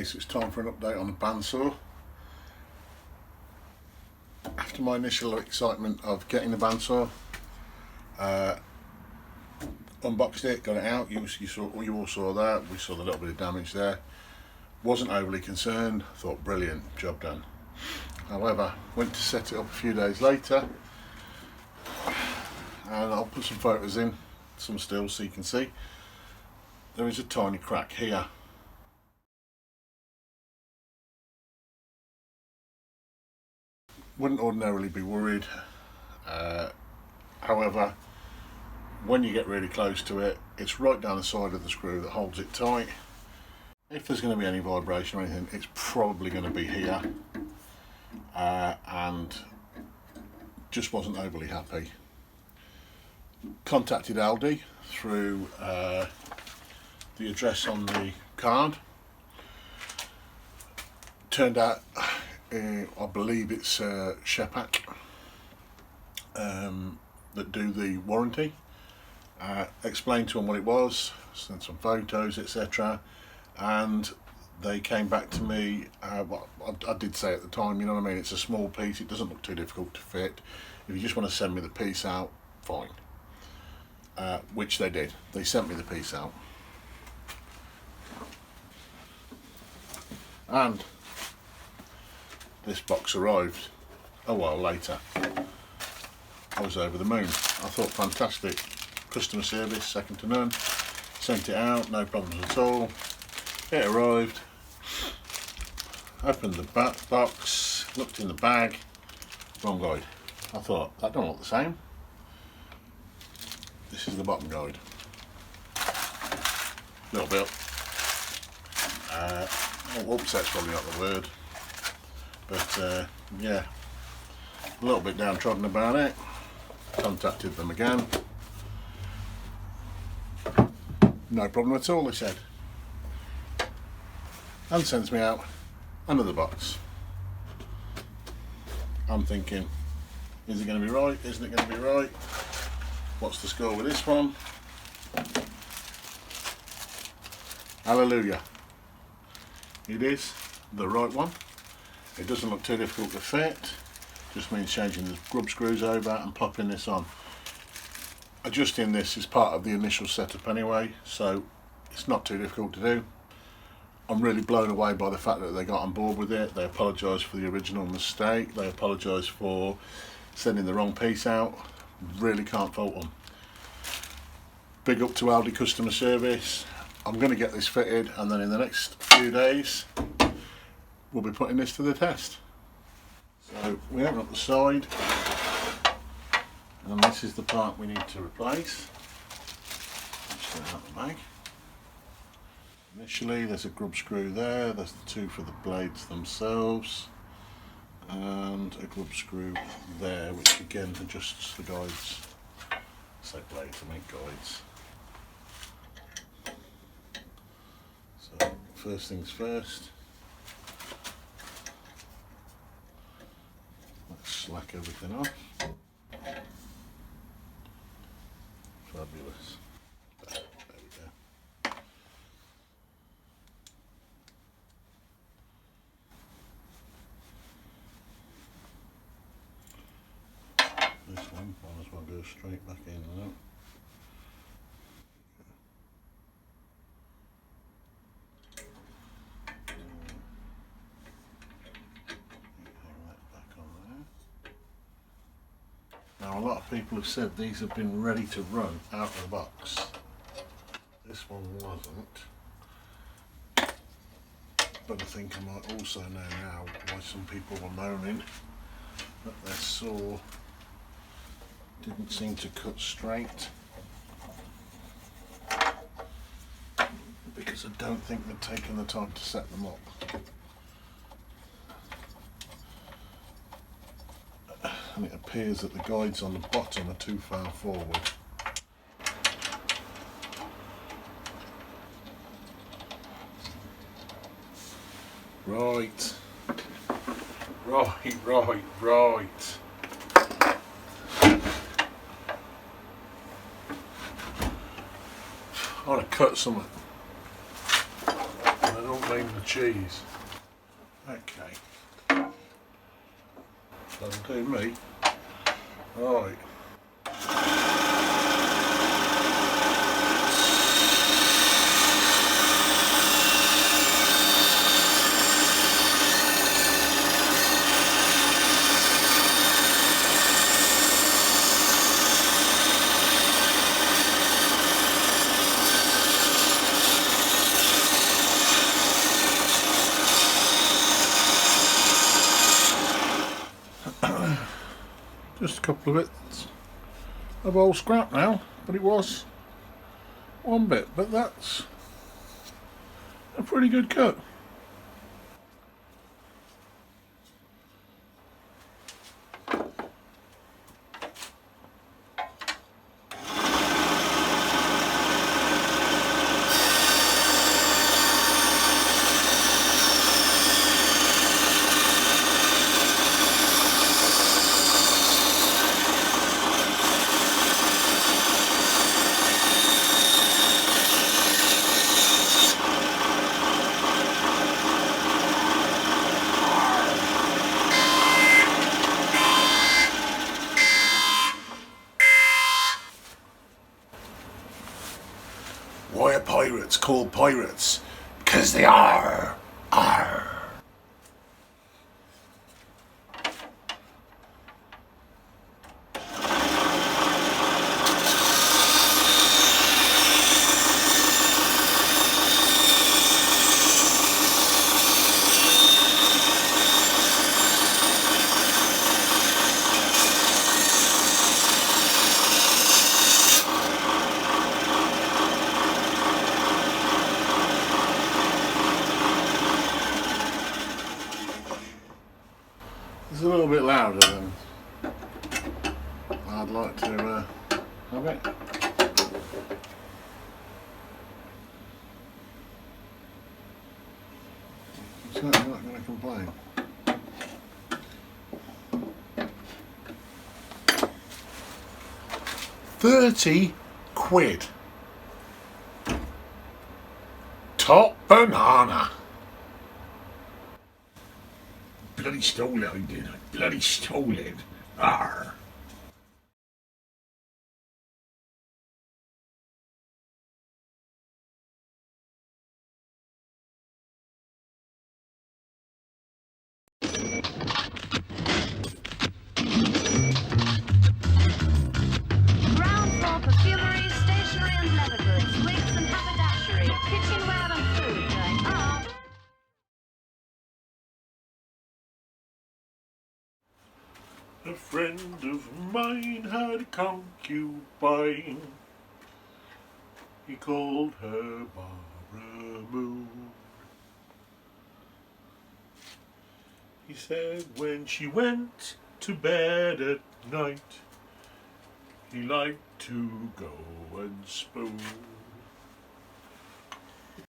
so it's time for an update on the bandsaw. After my initial excitement of getting the bandsaw, unboxed it, got it out. You all saw that. We saw the little bit of damage there. Wasn't overly concerned. Thought brilliant, job done. However, went to set it up a few days later, and I'll put some photos in, some stills so you can see. There is a tiny crack here. Wouldn't ordinarily be worried. However, when you get really close to it, it's right down the side of the screw that holds it tight. If there's going to be any vibration or anything, it's probably going to be here, and just wasn't overly happy. Contacted Aldi through the address on the card. Turned out, I believe it's Shepak that do the warranty. Explained to them what it was, sent some photos, etc. And they came back to me. Well, I did say at the time, you know what I mean, it's a small piece, it doesn't look too difficult to fit. If you just want to send me the piece out, fine. Which they did. They sent me the piece out. And this box arrived a while later. I was over the moon. I thought fantastic. Customer service, second to none. Sent it out, no problems at all. It arrived. Opened the box, looked in the bag. Wrong guide. I thought, that don't look the same. This is the bottom guide. Little bit. Upset's probably not the word. But yeah, a little bit downtrodden about it. Contacted them again. No problem at all, they said. And sends me out another box. I'm thinking, is it going to be right? Isn't it going to be right? What's the score with this one? Hallelujah. It is the right one. It doesn't look too difficult to fit. Just means changing the grub screws over and popping this on. Adjusting this is part of the initial setup anyway, so it's not too difficult to do. I'm really blown away by the fact that they got on board with it. They apologised for the original mistake. They apologised for sending the wrong piece out. Really can't fault them. Big up to Aldi customer service. I'm going to get this fitted, and then in the next few days we'll be putting this to the test. So we open up the side, and this is the part we need to replace. Just get out the bag. Initially there's a grub screw there, there's the two for the blades themselves, and a grub screw there which again adjusts the guides. I say blades, I make guides. So first things first, let's slack everything off. Fabulous. There we go. This one might as well go straight back in now. Now a lot of people have said these have been ready to run out of the box. This one wasn't. But I think I might also know now why some people were moaning that their saw didn't seem to cut straight. Because I don't think they've taken the time to set them up. And it appears that the guides on the bottom are too far forward. Right. I want to cut some, and I don't clean the cheese. Okay. That'll do me. Right. Just a couple of bits of old scrap now, but it was one bit, but that's a pretty good cut. Why are pirates called pirates? Because they are. It's a little bit louder than I'd like to have it. I'm certainly not going to complain. £30. Top banana. Bloody stole it, I did. I bloody stole it. Arr. Ground floor perfumery, stationery and leather goods, wigs and haberdashery, kitchenware and food going up. A friend of mine had a concubine. He called her Barbara Moon. He said when she went to bed at night, he liked to go and spoon.